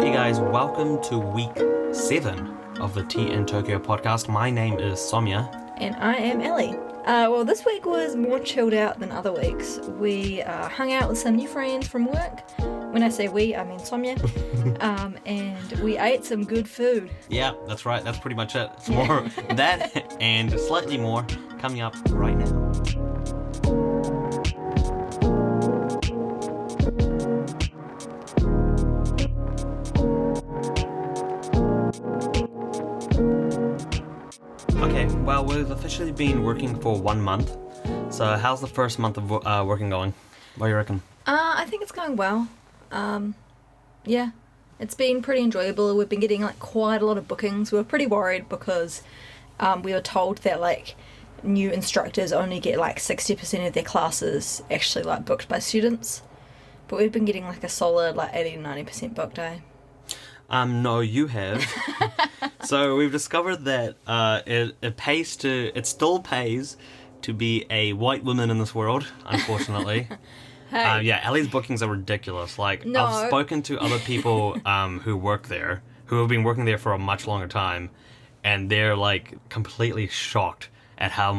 Hey guys, welcome to week 7 of the Tea in Tokyo podcast. My name is Saumya. And I am Ellie. Well, this week was more chilled out than other weeks. We hung out with some new friends from work. When I say we, I mean Saumya. And we ate some good food. Yeah, that's right. That's pretty much it. It's more that and slightly more coming up right now. Okay, well, we've officially been working for 1 month. So how's the first month of working going? What do you reckon? I think it's going well. Yeah, it's been pretty enjoyable. We've been getting quite a lot of bookings. We were pretty worried because we were told that new instructors only get 60% of their classes actually booked by students. But we've been getting a solid 80 to 90% booked, eh? No, you have. So we've discovered that it still pays to be a white woman in this world, unfortunately. Hey. Yeah, Ellie's bookings are ridiculous. No. I've spoken to other people who work there, who have been working there for a much longer time, and they're completely shocked at how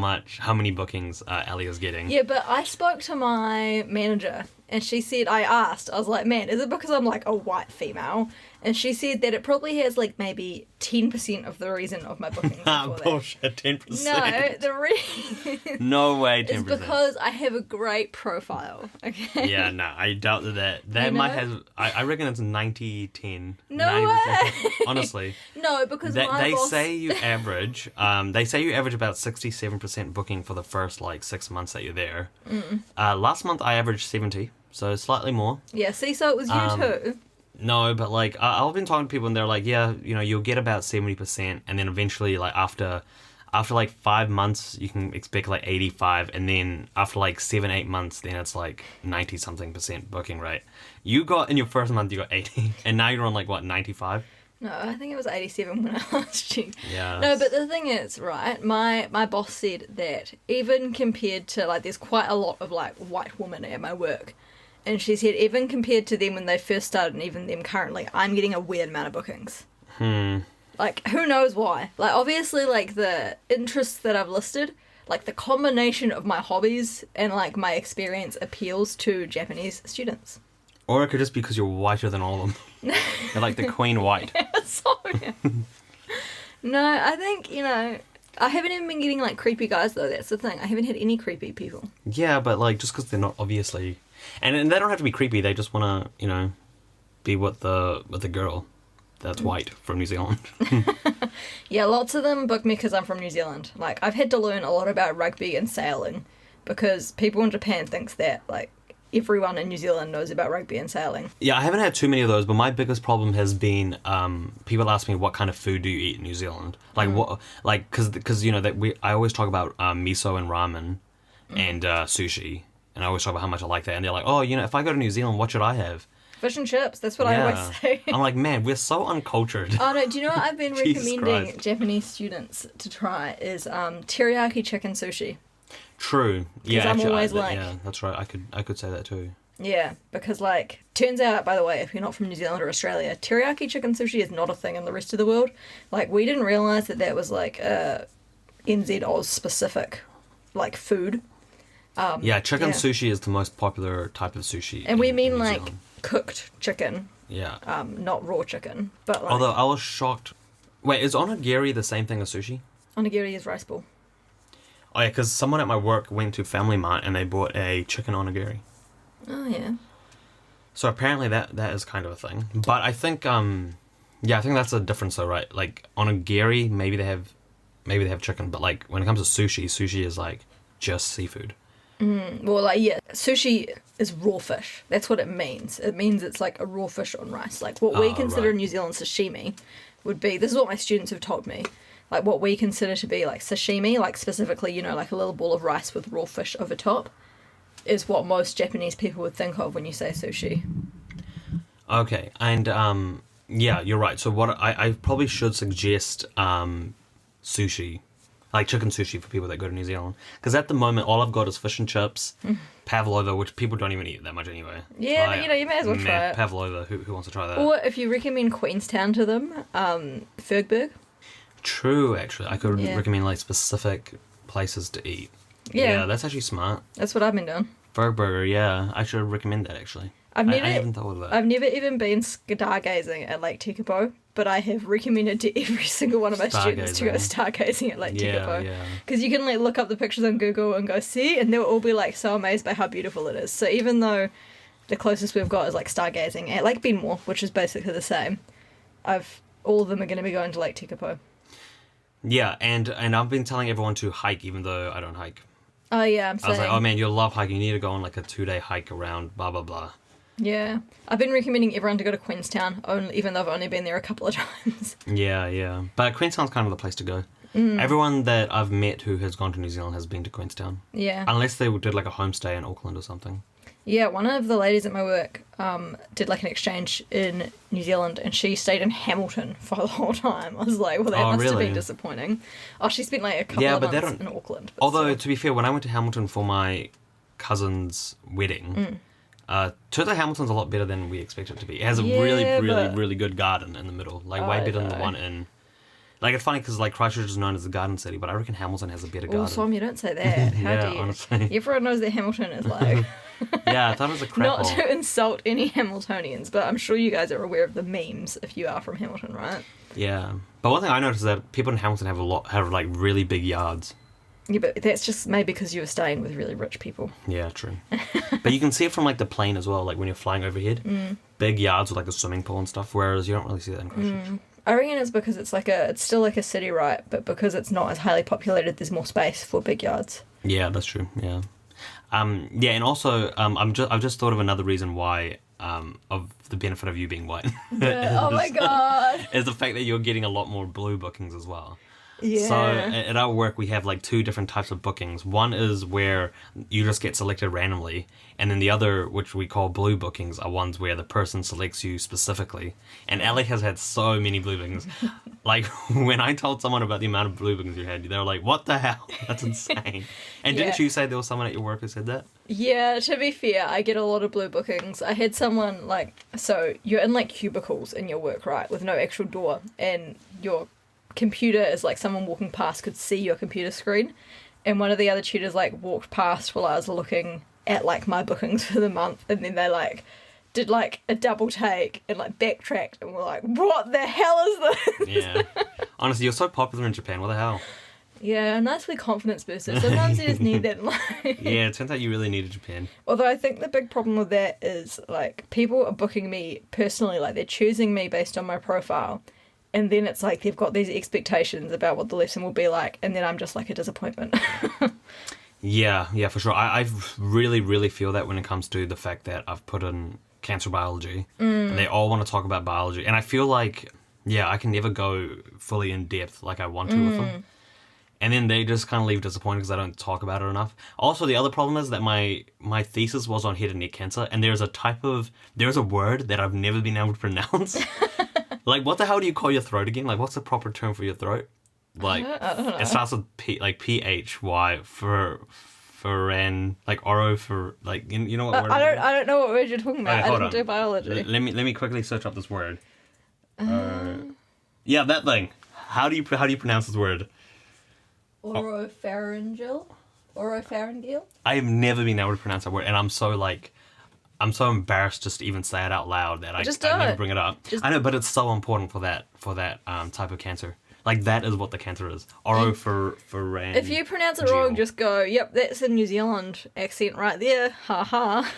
many bookings Ellie is getting. Yeah, but I spoke to my manager, and she said, I was like, man, is it because I'm a white female? And she said that it probably has maybe 10% of the reason of my bookings. Bullshit, 10%. No, the reason No way, 10%. is because I have a great profile, okay? Yeah, no, I doubt that. That might have, I reckon it's 90-10. No 90%. way! Honestly. No, because They boss... say you average, about 67% booking for the first 6 months that you're there. Last month I averaged 70, so slightly more. Yeah, see, so it was you too. No, but I've been talking to people and they're like, yeah, you'll get about 70%, and then eventually after 5 months you can expect 85, and then after 7-8 months then it's 90 something percent booking rate. You got in your first month you got 80, and now you're on 95? No, I think it was 87 when I last checked. Yeah. No, but the thing is, right, my boss said that even compared to, there's quite a lot of, white women at my work. And she said even compared to them when they first started and even them currently, I'm getting a weird amount of bookings. Who knows why? Obviously, the interests that I've listed, the combination of my hobbies and, my experience appeals to Japanese students. Or it could just be because you're whiter than all of them. You're like the queen white. No, I think, I haven't even been getting, creepy guys, though. That's the thing. I haven't had any creepy people. Yeah, but, just because they're not obviously... And they don't have to be creepy. They just want to, be with the girl that's white from New Zealand. Yeah, lots of them book me because I'm from New Zealand. I've had to learn a lot about rugby and sailing because people in Japan thinks that, everyone in New Zealand knows about rugby and sailing. Yeah, I haven't had too many of those, but my biggest problem has been people ask me what kind of food do you eat in New Zealand? What? Because I always talk about miso and ramen and sushi. And I always talk about how much I like that. And they're like, oh, if I go to New Zealand, what should I have? Fish and chips. That's what I always say. I'm like, man, we're so uncultured. Oh, no. Do you know what I've been recommending Christ. Japanese students to try is teriyaki chicken sushi. True. Yeah, I'm actually, always yeah, that's right. I could say that too. Yeah, because turns out, by the way, if you're not from New Zealand or Australia, teriyaki chicken sushi is not a thing in the rest of the world. We didn't realise that was NZ Oz specific, food. Chicken sushi is the most popular type of sushi. And we mean cooked chicken. Yeah. Not raw chicken, but Although I was shocked. Wait, is onigiri the same thing as sushi? Onigiri is rice ball. Oh yeah, because someone at my work went to Family Mart and they bought a chicken onigiri. Oh yeah. So apparently that is kind of a thing. But I think I think that's a difference though, right? Onigiri, maybe they have chicken, but when it comes to sushi is just seafood. Well, sushi is raw fish. That's what it means. It means it's a raw fish on rice. What we consider in New Zealand sashimi would be, this is what my students have told me, what we consider to be sashimi, specifically, a little ball of rice with raw fish over top, is what most Japanese people would think of when you say sushi. Okay, and yeah, you're right. So what I probably should suggest sushi Like chicken sushi for people that go to New Zealand. Because at the moment, all I've got is fish and chips, pavlova, which people don't even eat that much anyway. Yeah, but you may as well try it. Pavlova, who wants to try that? Or if you recommend Queenstown to them, Fergberg. True, actually. I could recommend like specific places to eat. Yeah, that's actually smart. That's what I've been doing. Burger, yeah. I should recommend that, actually. I haven't thought of that. I've never even been stargazing at Lake Tekapo, but I have recommended to every single one of my students to go stargazing at Lake Tekapo. Because you can like look up the pictures on Google and go see, and they'll all be like so amazed by how beautiful it is. So even though the closest we've got is like stargazing at Lake Benmore, which is basically the same, all of them are going to be going to Lake Tekapo. Yeah, and I've been telling everyone to hike, even though I don't hike. Oh yeah, I'm saying. I was like, oh man, you'll love hiking. You need to go on like a 2-day hike around blah blah blah. Yeah, I've been recommending everyone to go to Queenstown, even though I've only been there a couple of times. Yeah. But Queenstown's kind of the place to go. Everyone that I've met who has gone to New Zealand has been to Queenstown. Yeah. Unless they did like a homestay in Auckland or something. Yeah, one of the ladies at my work did like an exchange in New Zealand, and she stayed in Hamilton for the whole time. I was like, well, that must have been disappointing. Oh, she spent like a couple of months in Auckland. Although, to be fair, when I went to Hamilton for my cousin's wedding... turns out Hamilton's a lot better than we expect it to be. It has a really good garden in the middle. Like, way better than the one in... Like, it's funny because, like, Christchurch is known as the garden city, but I reckon Hamilton has a better garden. Oh, Sam, you don't say that. How dare you? Honestly. Everyone knows that Hamilton is, like... Yeah, I thought it was a crap Not to insult any Hamiltonians, but I'm sure you guys are aware of the memes if you are from Hamilton, right? Yeah. But one thing I noticed is that people in Hamilton have like, really big yards. Yeah, but that's just maybe because you were staying with really rich people. Yeah, true. But you can see it from, like, the plane as well, like, when you're flying overhead. Big yards with, like, a swimming pool and stuff, whereas you don't really see that in Christchurch. I reckon it's because it's still like a city, right? But because it's not as highly populated, there's more space for big yards. Yeah, that's true, yeah. And also, I've just thought of another reason why, of the benefit of you being white. Oh my god! Is the fact that you're getting a lot more blue bookings as well. Yeah. So at our work, we have like 2 different types of bookings. One is where you just get selected randomly, and then the other, which we call blue bookings, are ones where the person selects you specifically. And Alec has had so many blue bookings. Like, when I told someone about the amount of blue bookings you had, they were like, what the hell? That's insane. And didn't you say there was someone at your work who said that? Yeah, to be fair, I get a lot of blue bookings. I had someone, like, so you're in, like, cubicles in your work, right, with no actual door, and your computer is like someone walking past could see your computer screen, and one of the other tutors like walked past while I was looking at like my bookings for the month, and then they like did like a double take and like backtracked and were like, what the hell is this? Yeah, honestly, you're so popular in Japan, what the hell? Yeah, a nicely confidence booster. Sometimes you just need that in life. Yeah, it turns out you really needed Japan. Although I think the big problem with that is like people are booking me personally, like they're choosing me based on my profile. And then it's like they've got these expectations about what the lesson will be like, and then I'm just like a disappointment. Yeah, for sure. I really, really feel that when it comes to the fact that I've put in cancer biology, and they all want to talk about biology. And I feel like, I can never go fully in depth like I want to with them. And then they just kind of leave disappointed because I don't talk about it enough. Also, the other problem is that my thesis was on head and neck cancer, and there's a word that I've never been able to pronounce. Like, what the hell do you call your throat again? Like, what's the proper term for your throat? Like, I don't know. It starts with P, like PHY for like oro for like you know what word? I don't know what word you're talking about. Right, I didn't do biology. Let me quickly search up this word. Yeah, that thing. How do you pronounce this word? Oropharyngeal. I have never been able to pronounce that word, and I'm so embarrassed just to even say it out loud that I never bring it up. I know, but it's so important for that type of cancer. Like, that is what the cancer is. Oropharyngeal. If you pronounce it wrong, just go, yep, that's a New Zealand accent right there. Ha ha.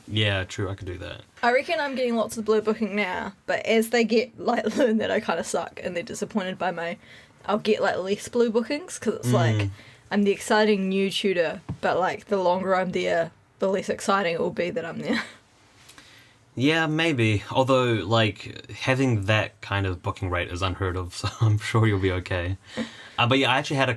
Yeah, true, I could do that. I reckon I'm getting lots of blue booking now, but as they learn that I kind of suck and they're disappointed by me, I'll get, less blue bookings, because it's like, I'm the exciting new tutor, but, the longer I'm there, the less exciting it will be that I'm there. Yeah, maybe. Although, having that kind of booking rate is unheard of, so I'm sure you'll be okay. But yeah, I actually had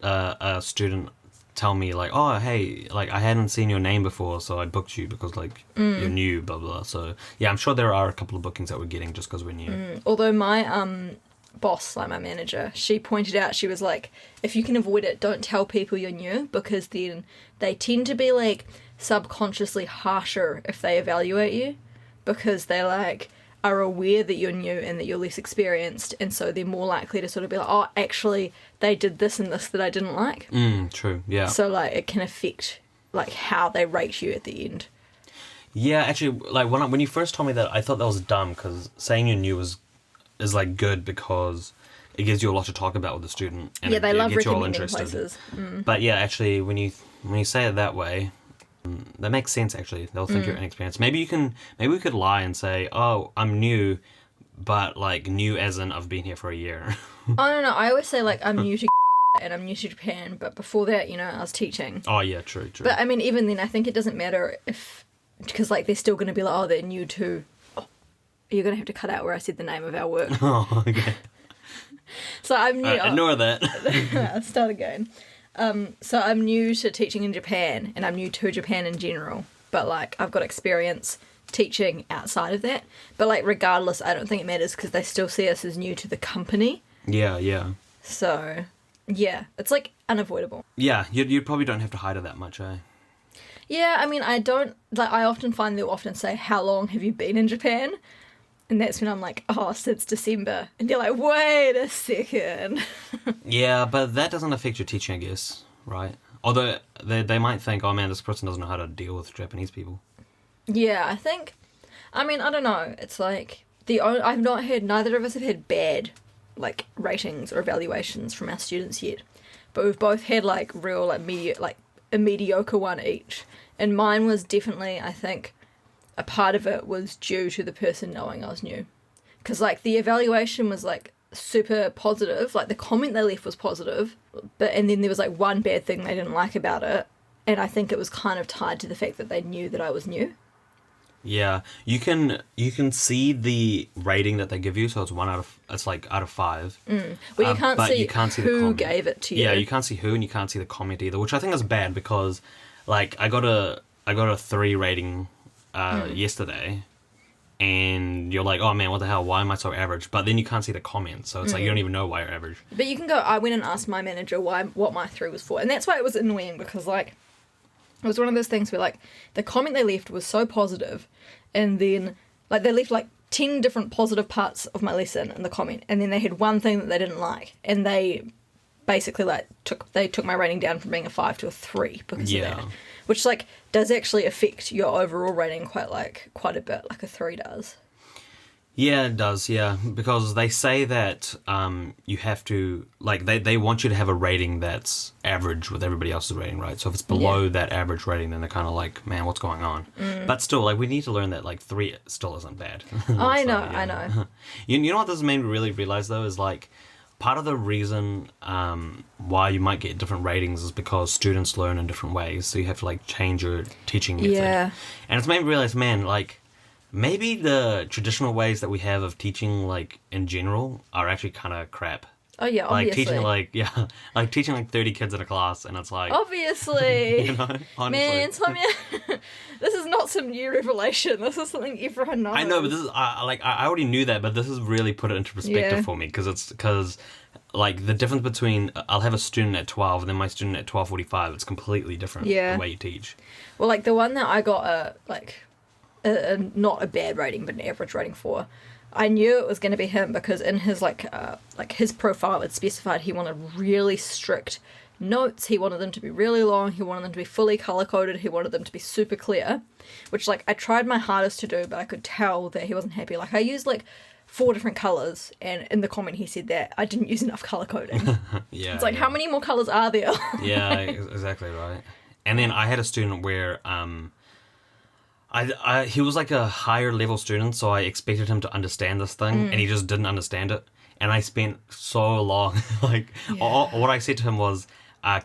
a student tell me, oh, hey, I hadn't seen your name before, so I booked you because, you're new, blah, blah. So, yeah, I'm sure there are a couple of bookings that we're getting just because we're new. Although my boss, like my manager, she pointed out, she was like, if you can avoid it, don't tell people you're new, because then they tend to be like subconsciously harsher if they evaluate you, because they like are aware that you're new and that you're less experienced, and so they're more likely to sort of be like, oh, actually they did this and this that I didn't like. True, yeah. So like it can affect like how they rate you at the end. Yeah, actually, like when you first told me that, I thought that was dumb, because saying you're new is like good, because it gives you a lot to talk about with the student. And yeah, they love gets you all recommending interested. places. But yeah, actually, when you say it that way, that makes sense. Actually, they'll think you're inexperienced. Maybe we could lie and say, "Oh, I'm new," but like new as in I've been here for a year. Oh no, I always say like I'm new to and I'm new to Japan, but before that, you know, I was teaching. Oh yeah, true. But I mean, even then, I think it doesn't matter if, because like they're still going to be like, oh, they're new to. Oh, you're going to have to cut out where I said the name of our work. Oh, okay. So I'm new. Ignore that. I'll start again. So I'm new to teaching in Japan, and I'm new to Japan in general. But like I've got experience teaching outside of that. But like regardless, I don't think it matters, because they still see us as new to the company. Yeah. So yeah, it's like unavoidable. Yeah, you probably don't have to hide it that much, eh? Yeah, I mean, I don't, like, I often find they'll often say, how long have you been in Japan? And that's when I'm like, oh, since December. And they're like, wait a second. Yeah, but that doesn't affect your teaching, I guess, right? Although they might think, oh man, this person doesn't know how to deal with Japanese people. Yeah, I think, I mean, I don't know. It's like, I've not heard, neither of us have had bad, like, ratings or evaluations from our students yet. But we've both had, like, real, like, a mediocre one each. And mine was definitely, I think, a part of it was due to the person knowing I was new. Because, like, the evaluation was, like, super positive. Like, the comment they left was positive. And then there was, like, one bad thing they didn't like about it. And I think it was kind of tied to the fact that they knew that I was new. Yeah, you can see the rating that they give you, so it's out of 5. Well, you can't but see you can't see the who comment. gave it to you. Yeah, you can't see who, and you can't see the comment either, which I think is bad, because like I got a 3 rating yesterday, and you're like, oh man, what the hell? Why am I so average? But then you can't see the comment, so it's like you don't even know why you're average. But you can go. I went and asked my manager what my 3 was for, and that's why it was annoying, because like it was one of those things where like the comment they left was so positive, and then like they left like 10 different positive parts of my lesson in the comment, and then they had one thing that they didn't like, and they basically like took my rating down from being a 5 to a 3 because of that, which like does actually affect your overall rating quite a bit, like a 3 does. Yeah, it does, yeah. Because they say that you have to, like, they want you to have a rating that's average with everybody else's rating, right? So if it's below that average rating, then they're kind of like, man, what's going on? But still, like, we need to learn that, like, 3 still isn't bad. I know. You know what this made me really realize, though, is, like, part of the reason why you might get different ratings is because students learn in different ways. So you have to, like, change your teaching method. Yeah. And it's made me realize, man, like, maybe the traditional ways that we have of teaching, like, in general, are actually kind of crap. Oh, yeah, obviously. Like, teaching, like, 30 kids in a class, and it's like... Obviously! You know, honestly. Man, Saumya, this is not some new revelation. This is something everyone knows. I know, but this is... I already knew that, but this has really put it into perspective for me, because like, the difference between... I'll have a student at 12, and then my student at 12:45, it's completely different, the way you teach. Well, like, the one that I got, not a bad rating, but an average rating for. I knew it was going to be him because in his his profile it specified he wanted really strict notes. He wanted them to be really long. He wanted them to be fully color coded. He wanted them to be super clear, which like I tried my hardest to do, but I could tell that he wasn't happy. Like I used like 4 different colors, and in the comment he said that I didn't use enough color coding. It's like, how many more colors are there? Yeah, exactly right. And then I had a student where he was like a higher level student, so I expected him to understand this thing, and he just didn't understand it. And I spent so long, what I said to him was,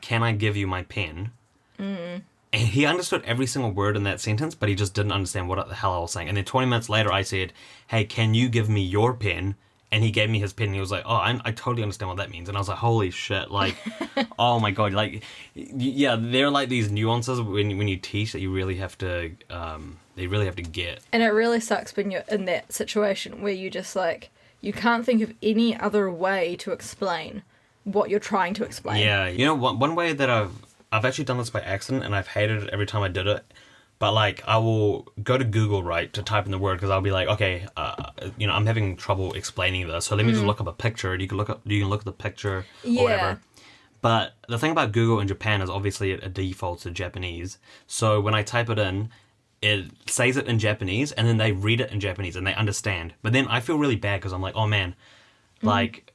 can I give you my pen? And he understood every single word in that sentence, but he just didn't understand what the hell I was saying. And then 20 minutes later, I said, hey, can you give me your pen? And he gave me his pen, and he was like, oh, I totally understand what that means. And I was like, holy shit, like, oh my god, like, yeah, there are like these nuances when you teach that you really have to, they really have to get. And it really sucks when you're in that situation where you just like, you can't think of any other way to explain what you're trying to explain. Yeah, you know, one way that I've actually done this by accident, and I've hated it every time I did it. But like, I will go to Google, right, to type in the word, because I'll be like, okay, you know, I'm having trouble explaining this, so let me just look up a picture. And you can look at the picture or whatever. But the thing about Google in Japan is obviously it defaults to Japanese. So when I type it in, it says it in Japanese, and then they read it in Japanese, and they understand. But then I feel really bad because I'm like, oh man, like,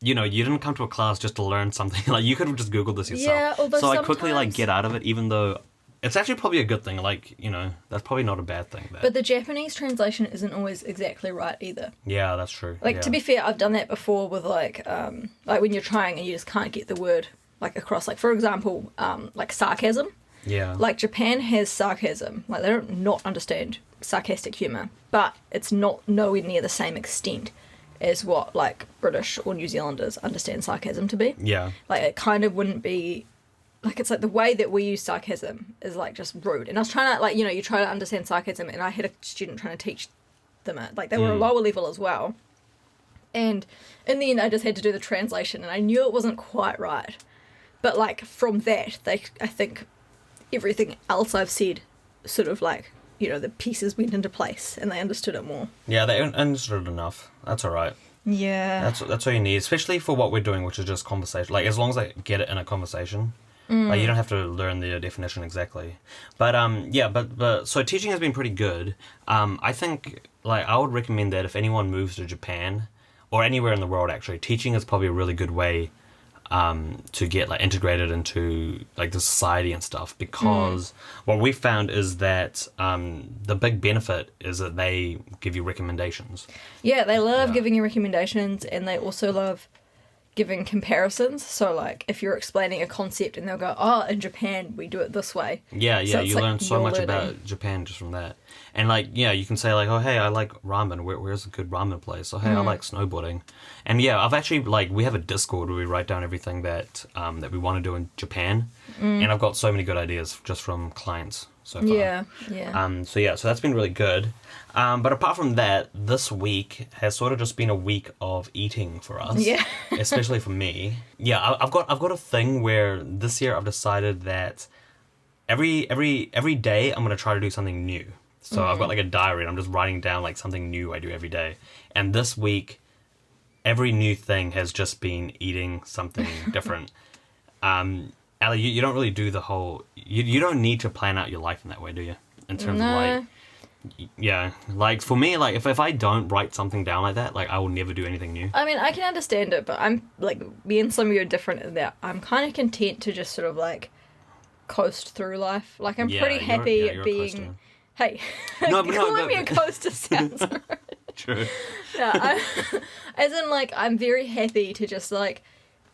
you know, you didn't come to a class just to learn something. Like, you could have just Googled this yourself. Yeah, although so I quickly like get out of it, even though it's actually probably a good thing. Like, you know, that's probably not a bad thing. But the Japanese translation isn't always exactly right either. Yeah, that's true. Like, to be fair, I've done that before with like when you're trying and you just can't get the word like across. Like, for example, like sarcasm. Yeah. Like, Japan has sarcasm. Like, they don't not understand sarcastic humour, but it's not nowhere near the same extent as what like British or New Zealanders understand sarcasm to be. Yeah. Like, it kind of wouldn't be. Like, it's like the way that we use sarcasm is, like, just rude. And I was trying to, like, you know, you try to understand sarcasm, and I had a student trying to teach them it. Like, they were a lower level as well. And in the end, I just had to do the translation, and I knew it wasn't quite right. But, like, from that, I think everything else I've said sort of, like, you know, the pieces went into place, and they understood it more. Yeah, they understood it enough. That's all right. Yeah. That's all you need, especially for what we're doing, which is just conversation. Like, as long as I get it in a conversation. Like, you don't have to learn the definition exactly. But, yeah, but so teaching has been pretty good. I think, like, I would recommend that if anyone moves to Japan, or anywhere in the world, actually, teaching is probably a really good way to get, like, integrated into, like, the society and stuff, because what we found is that the big benefit is that they give you recommendations. Yeah, they love giving you recommendations, and they also love giving comparisons. So, like, if you're explaining a concept and they'll go, oh, in Japan we do it this way. Yeah, So you like learn so much learning. about Japan just from that. And, like, yeah, you can say, like, oh, hey, I like ramen. Where's a good ramen place? Oh, hey, I like snowboarding. And, yeah, I've actually, like, we have a Discord where we write down everything that that we want to do in Japan. And I've got so many good ideas just from clients so far. Yeah. So that's been really good. But apart from that, this week has sort of just been a week of eating for us. Yeah. Especially for me. Yeah, I've got a thing where this year I've decided that every day I'm gonna try to do something new. So I've got like a diary and I'm just writing down like something new I do every day. And this week, every new thing has just been eating something different. Ali, you don't really do the whole. You don't need to plan out your life in that way, do you? In terms of like. Yeah, like for me, like if I don't write something down like that, like I will never do anything new. I mean, I can understand it, but I'm like, me and some of you are different in that I'm kind of content to just sort of like coast through life. Like, I'm pretty happy at being. Hey, calling me a coaster sounds right. True. Yeah, as in, like, I'm very happy to just like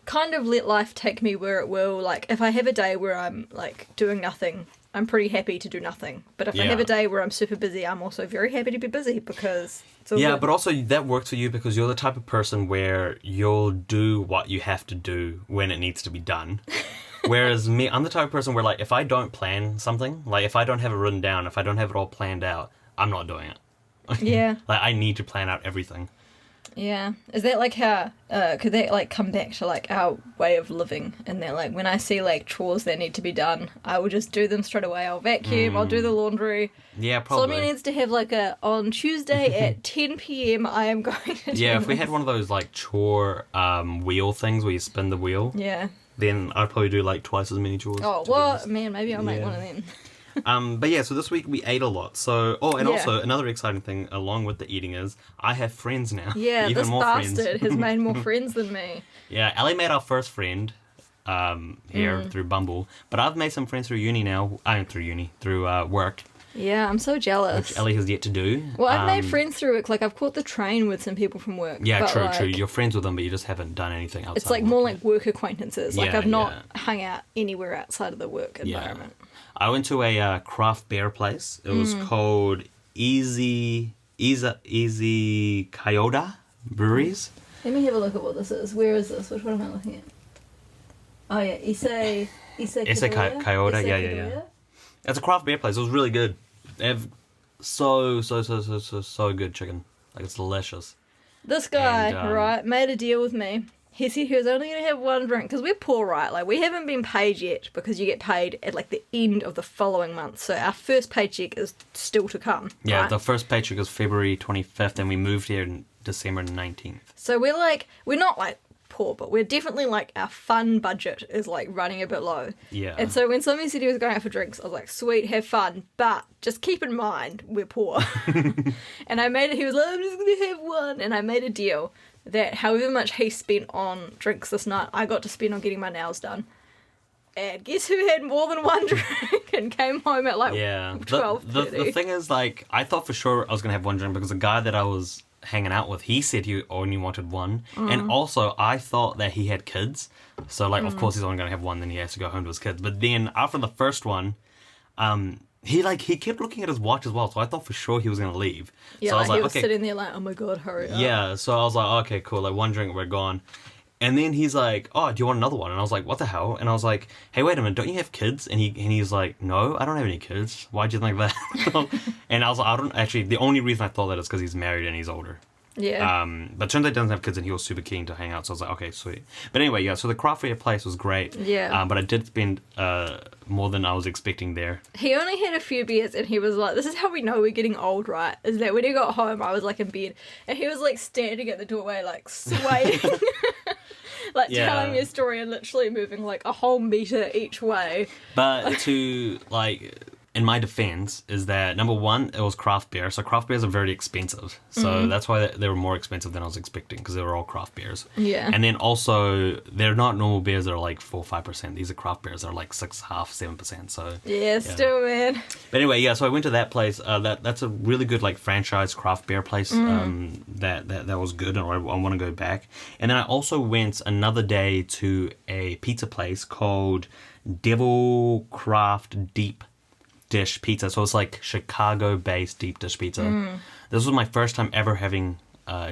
kind of let life take me where it will. Like, if I have a day where I'm like doing nothing, I'm pretty happy to do nothing. But if I have a day where I'm super busy, I'm also very happy to be busy because it's all good. But also that works for you because you're the type of person where you'll do what you have to do when it needs to be done. Whereas me, I'm the type of person where, like, if I don't plan something, like if I don't have it written down, if I don't have it all planned out, I'm not doing it. Yeah. Like, I need to plan out everything. Yeah. Is that like how, could that like come back to like our way of living? And that, like, when I see like chores that need to be done, I will just do them straight away. I'll vacuum, I'll do the laundry. Yeah, probably. Somebody needs to have like on Tuesday at 10 p.m. I am going to do if we had one of those like chore wheel things where you spin the wheel. Yeah. Then I'd probably do like twice as many chores. Oh, well, man, maybe I'll make one of them. But yeah, so this week we ate a lot. So, also another exciting thing along with the eating is I have friends now. Yeah, Even this more bastard friends. has made more friends than me. Yeah, Ali made our first friend here through Bumble, but I've made some friends through uni now. Through work. Yeah, I'm so jealous. Which Ellie has yet to do. Well, I've made friends through it. Like, I've caught the train with some people from work. Yeah, true. Like, You're friends with them, but you just haven't done anything outside. It's like of work more yet. like work acquaintances. Like, Yeah, I've not hung out anywhere outside of the work environment. I went to a craft beer place. It was called Easy Kyoda Breweries. Let me have a look at what this is. Where is this? Which one am I looking at? Oh, yeah. Issei Kyoda. Yeah. It's a craft beer place. It was really good. They have so good chicken. Like, it's delicious. This guy, And, right, made a deal with me. He said he was only going to have one drink, because we're poor, right? Like, we haven't been paid yet, because you get paid at, like, the end of the following month. So our first paycheck is still to come. Yeah, right? the first paycheck was February 25th, and we moved here in December 19th. So we're not, like, poor, but we're definitely, like, our fun budget is, like, running a bit low. Yeah. And so when somebody said he was going out for drinks, I was like, sweet, have fun, but just keep in mind, we're poor. And he was like, I'm just going to have one. And I made a deal that however much he spent on drinks this night, I got to spend on getting my nails done. And guess who had more than one drink and came home at like Yeah. 12:30? The thing is, like, I thought for sure I was going to have one drink because the guy that I was hanging out with, he said he only wanted one. And also, I thought that he had kids. So, like, of course he's only going to have one, then he has to go home to his kids. But then, after the first one, he kept looking at his watch as well. So I thought for sure he was going to leave. Yeah, so I was he like, was okay. sitting there like, oh my god, hurry up. Yeah, so I was like, okay, cool. Like, one drink, we're gone. And then he's like, oh, do you want another one? And I was like, what the hell? And I was like, hey, wait a minute, don't you have kids? And he's like, no, I don't have any kids. Why'd you think that? And I was like, I don't, actually, the only reason I thought that is because he's married and he's older. Yeah. But turns out he doesn't have kids and he was super keen to hang out, so I was like, okay, sweet. But anyway, yeah, so the craft beer place was great. Yeah. But I did spend more than I was expecting there. He only had a few beers and he was like, this is how we know we're getting old, right? Is that when he got home, I was like in bed and he was like standing at the doorway, like swaying, like telling me a story and literally moving like a whole meter each way. But to, like, in my defense, is that number one, it was craft beer. So craft beers are very expensive. So that's why they were more expensive than I was expecting because they were all craft beers. Yeah. And then also, they're not normal beers that are like 4 or 5%. These are craft beers that are like 6.5%, 7%. So Yeah, still, man. But anyway, yeah, so I went to that place. That's a really good like franchise craft beer place. That was good, and I want to go back. And then I also went another day to a pizza place called Devil Craft Deep Dish Pizza. So it's like Chicago-based deep dish pizza. This was my first time ever having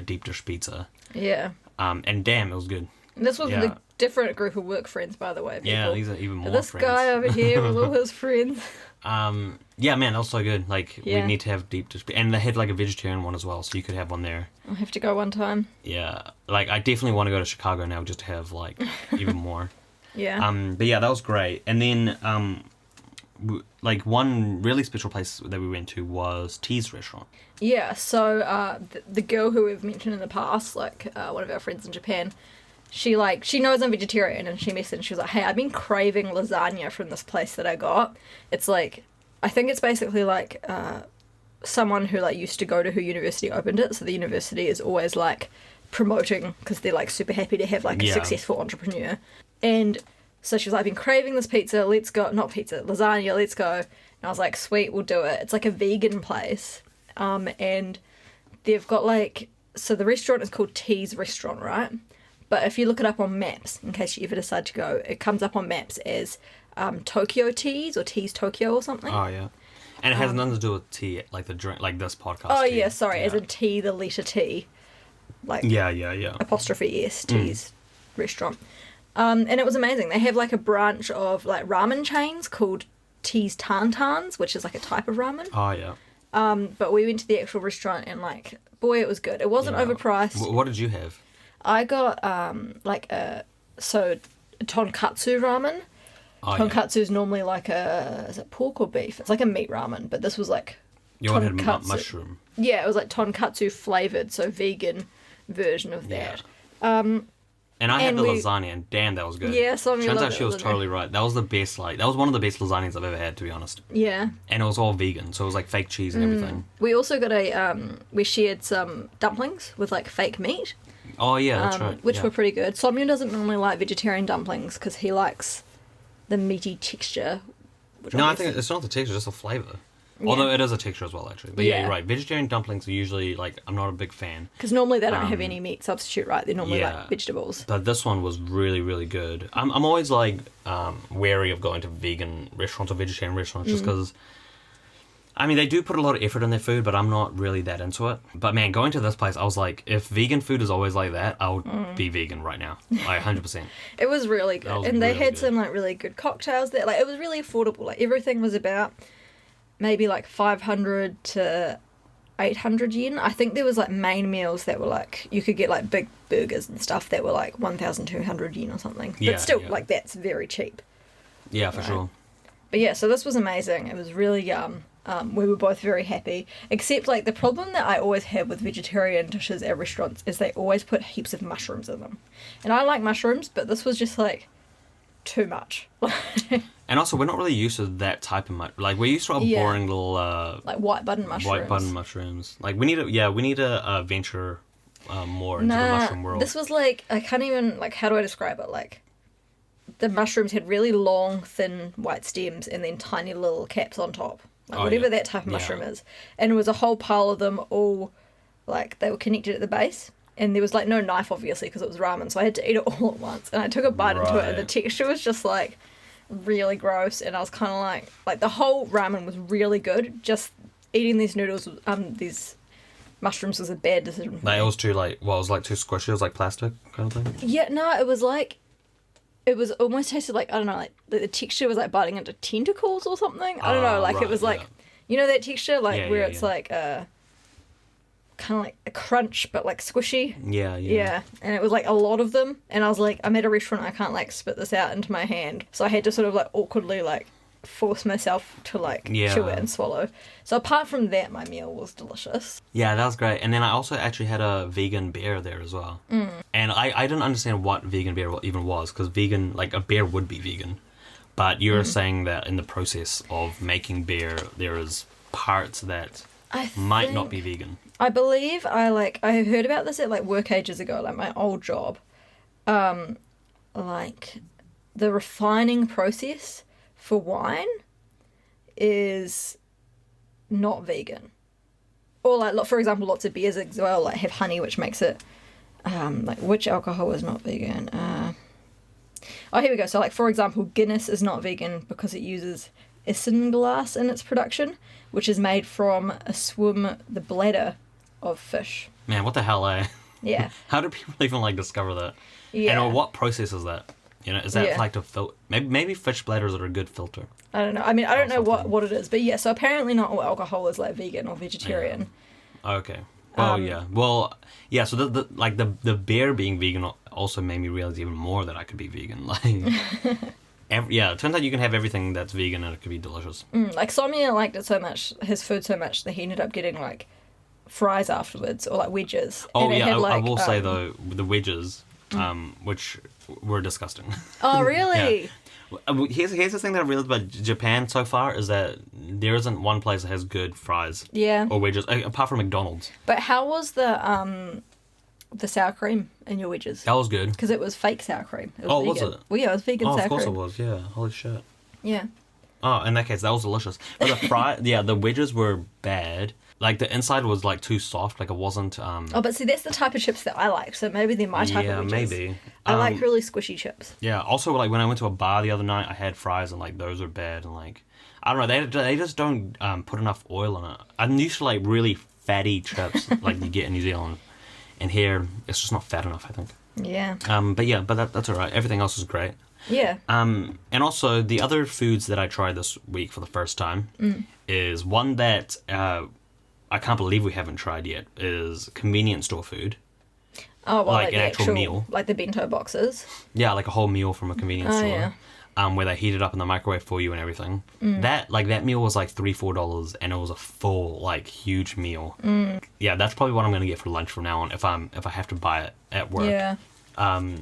deep dish pizza. Yeah. And damn, it was good. And this was a different group of work friends, by the way. People. Yeah, these are even more This friends. guy over here with all his friends. Yeah, man, that was so good. Like, we need to have deep dish. And they had like a vegetarian one as well, so you could have one there. I'll have to go one time. Yeah. Like, I definitely want to go to Chicago now just to have like even more. Yeah. But yeah, that was great. And then like one really special place that we went to was Tea's restaurant. Yeah, so the girl who we've mentioned in the past, like one of our friends in Japan, she knows I'm vegetarian, and she messaged and she was like, hey, I've been craving lasagna from this place that I got. It's like, I think it's basically like someone who like used to go to her university opened it, so the university is always like promoting because they're like super happy to have like a successful entrepreneur. And so she was like, I've been craving this pizza, let's go. Not pizza, lasagna, let's go. And I was like, sweet, we'll do it. It's like a vegan place. And they've got like, so the restaurant is called Tea's Restaurant, right? But if you look it up on maps, in case you ever decide to go, it comes up on maps as Tokyo Teas or Tea's Tokyo or something. Oh, yeah. And it has nothing to do with tea, like the drink, like this podcast. Oh, tea. yeah, sorry, as in tea, the letter T. Like, yeah. apostrophe S, Tea's Restaurant. And it was amazing. They have like a branch of like ramen chains called Tea's Tantans, which is like a type of ramen. Oh, yeah. But we went to the actual restaurant and like, boy, it was good. It wasn't overpriced. What did you have? I got tonkatsu ramen. Oh, Tonkatsu is normally like is it pork or beef? It's like a meat ramen, but this was like You wanted tonkatsu. mushroom. Yeah, it was like tonkatsu flavored, so vegan version of that. And I had the we- lasagna, and damn, that was good. Yeah, Saumya Turns out loved she it, was wasn't totally right. That was the best, that was one of the best lasagnas I've ever had, to be honest. Yeah. And it was all vegan, so it was like fake cheese and everything. We also got we shared some dumplings with like fake meat. Oh, yeah, that's right. Which yeah. were pretty good. Saumya doesn't normally like vegetarian dumplings because he likes the meaty texture. No, I think it's not the texture, it's just the flavour. Although it is a texture as well, actually. But yeah, you're right. Vegetarian dumplings are usually, like, I'm not a big fan. Because normally they don't have any meat substitute, right? They're normally like vegetables. But this one was really, really good. I'm always, like, wary of going to vegan restaurants or vegetarian restaurants just because, I mean, they do put a lot of effort in their food, but I'm not really that into it. But, man, going to this place, I was like, if vegan food is always like that, I would be vegan right now. Like, 100%. It was really good. Was and they really had good. some, like, really good cocktails there. Like, it was really affordable. Like, everything was about maybe, like, $500 to 800 yen. I think there was like main meals that were like, you could get like big burgers and stuff that were like 1,200 yen or something. Yeah, But still, yeah. like that's very cheap. Yeah, for Right. sure. But yeah, so this was amazing. It was really yum. We were both very happy. Except like the problem that I always have with vegetarian dishes at restaurants is they always put heaps of mushrooms in them. And I like mushrooms, but this was just like too much. And also, we're not really used to that type of like we're used to our Yeah. boring little Like white button mushrooms. white button mushrooms. Like we need to venture more into the mushroom world. This was like, I can't even, like, how do I describe it? Like, the mushrooms had really long, thin white stems and then tiny little caps on top. Like, Oh, whatever yeah. that type of Yeah. mushroom is. And it was a whole pile of them all, like, they were connected at the base. And there was, like, no knife, obviously, because it was ramen. So I had to eat it all at once. And I took a bite into it, and the Right. texture was just, like, really gross. And I was kind of like, the whole ramen was really good. Just eating these noodles, these mushrooms was a bad decision for me. Like it was too like it was like too squishy. It was like plastic kind of thing. Yeah, no, it was like, it was almost tasted like, I don't know, like the texture was like biting into tentacles or something. I don't know, like it right, was like, yeah. you know that texture, like Yeah, where yeah, it's yeah. like kind of like a crunch but like squishy. Yeah, yeah. Yeah, and it was like a lot of them, and I was like, I'm at a restaurant, I can't like spit this out into my hand, so I had to sort of like awkwardly like force myself to like Yeah. chew it and swallow. So apart from that, my meal was delicious. Yeah, that was great. And then I also actually had a vegan beer there as well. And I didn't understand what vegan beer even was, because vegan, like a beer would be vegan. But you're saying that in the process of making beer, there is parts that I might not think- be vegan. I believe I heard about this at like work ages ago, like my old job. Like the refining process for wine is not vegan. Or like, for example, lots of beers as well like have honey, which makes it like, which alcohol is not vegan? Oh, here we go. So like, for example, Guinness is not vegan because it uses isinglass in its production, which is made from the bladder of fish. Man, what the hell, eh? Yeah. How do people even like discover that? Yeah. And what process is that? You know, is that Yeah. like to filter? Maybe fish bladders are a good filter. I don't know. I mean, I don't know something. what it is, but yeah, so apparently not all alcohol is like vegan or vegetarian. Okay. Well, yeah. Well, yeah. So the beer being vegan also made me realize even more that I could be vegan. Like, yeah. It turns out you can have everything that's vegan and it could be delicious. Like Saumya liked it so much, his food so much, that he ended up getting like fries afterwards or like wedges. Oh And it yeah, had, I like, will say though, the wedges, which were disgusting. Oh really? Here's the thing that I realized about Japan so far is that there isn't one place that has good fries Yeah. or wedges apart from McDonald's. But how was the sour cream in your wedges? That was good. Because it was fake sour cream. It was Oh, was vegan. it? Well, yeah, it was vegan Oh, sour of course cream. it was. Yeah. Holy shit. Yeah. Oh, in that case, that was delicious. But the wedges were bad. Like the inside was like too soft. Like it wasn't. Oh, but see, that's the type of chips that I like. So maybe they're my type yeah, of wedges. maybe. I like really squishy chips. Yeah. Also, like when I went to a bar the other night, I had fries and like those were bad and like I don't know. They just don't put enough oil in it. I'm used to like really fatty chips like you get in New Zealand, and here it's just not fat enough. I think. Yeah. But that's all right. Everything else is great. Yeah. And also the other foods that I tried this week for the first time is one that I can't believe we haven't tried yet. Is convenience store food. Oh, well, like like an the actual meal. like the bento boxes. Yeah, like a whole meal from a convenience Oh, store. yeah. Where they heat it up in the microwave for you and everything. That meal was like $3-4, and it was a full like huge meal. Yeah, that's probably what I'm gonna get for lunch from now on if I have to buy it at work. Yeah.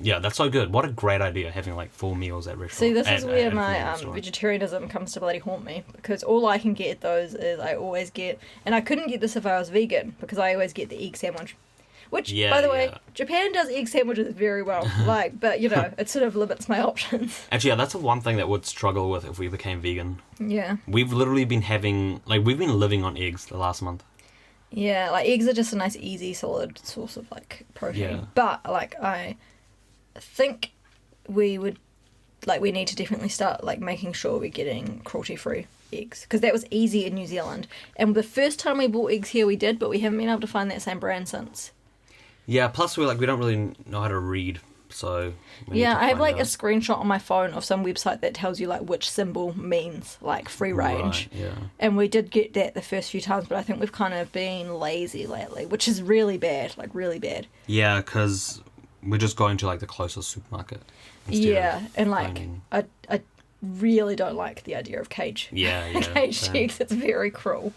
Yeah, that's so good. What a great idea having like full meals at restaurants. See, this is where at a my convenience store. vegetarianism comes to bloody haunt me, because all I can get at those is I always get, and I couldn't get this if I was vegan, because I always get the egg sandwich. Which, Yeah, by the way, yeah. Japan does egg sandwiches very well. Like, but you know, it sort of limits my options. Actually, yeah, that's the one thing that would struggle with if we became vegan. Yeah. We've literally been we've been living on eggs the last month. Yeah, like eggs are just a nice, easy, solid source of like protein. Yeah. But like I think we need to definitely start like making sure we're getting cruelty-free eggs, because that was easy in New Zealand. And the first time we bought eggs here, we did, but we haven't been able to find that same brand since. Yeah, plus we don't really know how to read So we need Yeah, to I have find a out. screenshot on my phone of some website that tells you which symbol means free range. Right, yeah. And we did get that the first few times, but I think we've kind of been lazy lately, which is really bad, really bad. Yeah, because we're just going to the closest supermarket. Yeah, and finding... I really don't like the idea of cage. Yeah, Cage eggs. It's very cruel.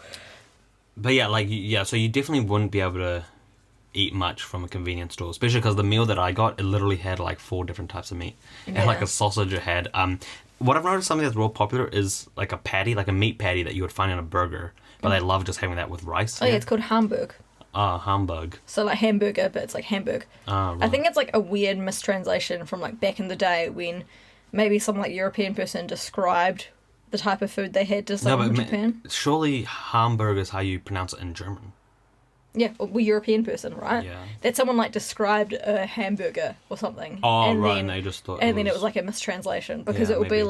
But yeah, so you definitely wouldn't be able to eat much from a convenience store, especially because the meal that I got, it literally had 4 different types of meat. And a sausage it had. What I've noticed, something that's real popular is a patty, a meat patty that you would find in a burger. But they love just having that with rice. Oh yeah, it's called Hamburg. Hamburg. So hamburger, but it's Hamburg. Right. I think it's a weird mistranslation from back in the day when maybe some European person described the type of food they had to someone in Japan. Surely Hamburg is how you pronounce it in German. Yeah, well, European person, right? Yeah. That someone described a hamburger or something. Oh, and right, then, and they just thought. And then it was a mistranslation because Yeah, it would maybe. be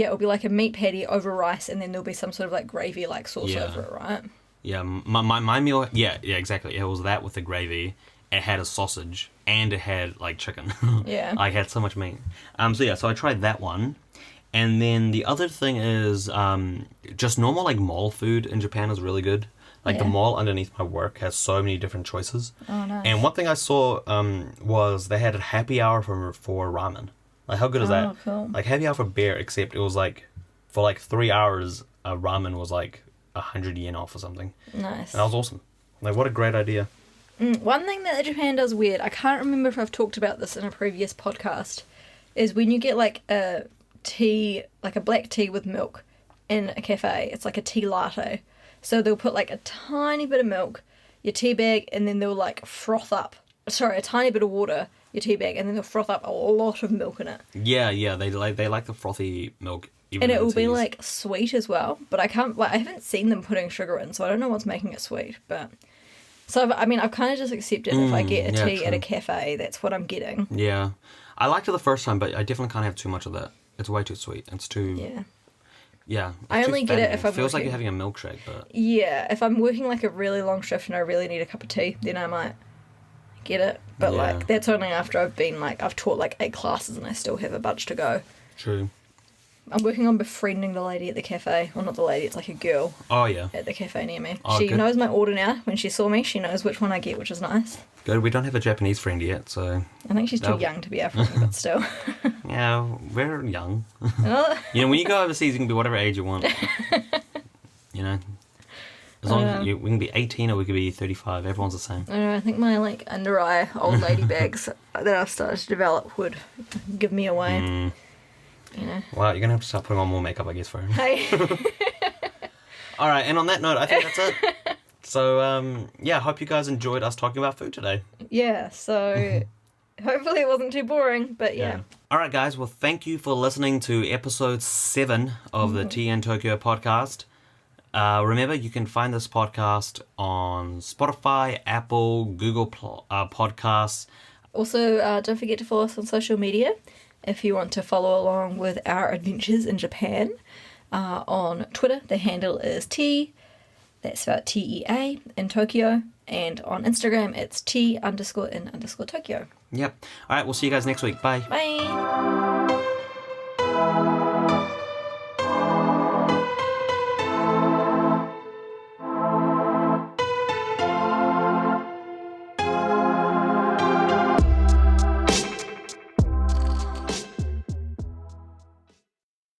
it would be a meat patty over rice, and then there'll be some sort of gravy sauce over it, right? Yeah, my meal. Yeah, exactly. It was that with the gravy. It had a sausage and it had chicken. Yeah. I had so much meat. So I tried that one, and then the other thing is just normal mall food in Japan is really good. The mall underneath my work has so many different choices. Oh, nice. And one thing I saw was they had a happy hour for ramen. How good is that? Oh, cool. Happy hour for beer, except it was for 3 hours, a ramen was 100 yen off or something. Nice. And that was awesome. What a great idea. One thing that Japan does weird, I can't remember if I've talked about this in a previous podcast, is when you get a tea, a black tea with milk in a cafe, it's a tea latte. So they'll put a tiny bit of milk, your tea bag, and then they'll froth up. Sorry, a tiny bit of water, your tea bag, and then they'll froth up a lot of milk in it. Yeah, they like the frothy milk. Even And it in will be teas. sweet as well, but I can't. I haven't seen them putting sugar in, so I don't know what's making it sweet. But so I've kind of just accepted if I get a tea at a cafe, that's what I'm getting. Yeah, I liked it the first time, but I definitely can't have too much of that. It's way too sweet. It's too. Yeah. Yeah. It's I too only get it fattening. if I'm feels like working- you're having a milkshake, but. Yeah, if I'm working a really long shift and I really need a cup of tea, then I might get it. But Yeah. that's only after I've been I've taught 8 classes and I still have a bunch to go. True. I'm working on befriending the lady at the cafe. Well, not the lady, it's a girl Oh yeah. at the cafe near me. Oh, She good. knows my order now. When she saw me, she knows which one I get, which is nice. Good. We don't have a Japanese friend yet, so. I think she's too That'll- young to be African, but still. Yeah, we're young. Oh, When you go overseas, you can be whatever age you want. As long as we can be 18 or we could be 35. Everyone's the same. I don't know, I think my under eye old lady bags that I've started to develop would give me away. Well, you're gonna have to start putting on more makeup, I guess, for him. Hey. All right, and on that note, I think that's it. So, I hope you guys enjoyed us talking about food today. Yeah, so hopefully it wasn't too boring, but yeah. All right, guys. Well, thank you for listening to episode 7 of the Tea in Tokyo podcast. Remember, you can find this podcast on Spotify, Apple, Google Podcasts. Also, don't forget to follow us on social media if you want to follow along with our adventures in Japan. On Twitter, the handle is T, that's spelled TEA, in Tokyo. And on Instagram, it's T_in_Tokyo. Yep. All right, we'll see you guys next week. Bye. Bye!